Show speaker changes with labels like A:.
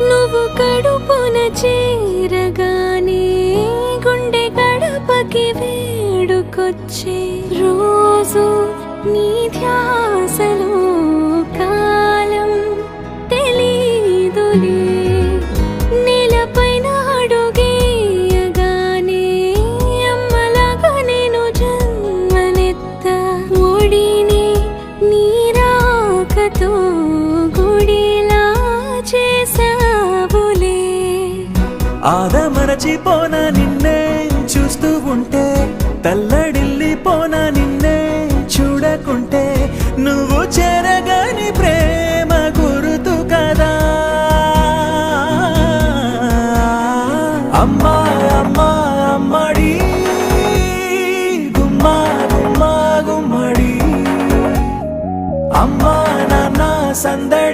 A: నువ్వు కడుపున చేరగానే గుండె గడపకి వేడుకొచ్చే రోజు నీ ధ్యాసలో కాలం తెలీదులే. నేలపైన అడుగేయగానే అమ్మలాగా నేను జన్మనెత్త ఒడిని నీ రాకతో గుడిలా చేసావులే.
B: ఆదమరచిపోనా నిన్నే చూస్తూ ఉంటే, తల్లడిల్లిపోనా నిన్నే చూడకుంటే, నువ్వు చెరగని ప్రేమ గురుతు కదా. అమ్మా అమ్మా అమ్మడి గుమ్మా గుమ్మా గుమ్మడి, అమ్మా నాన్న సందడి.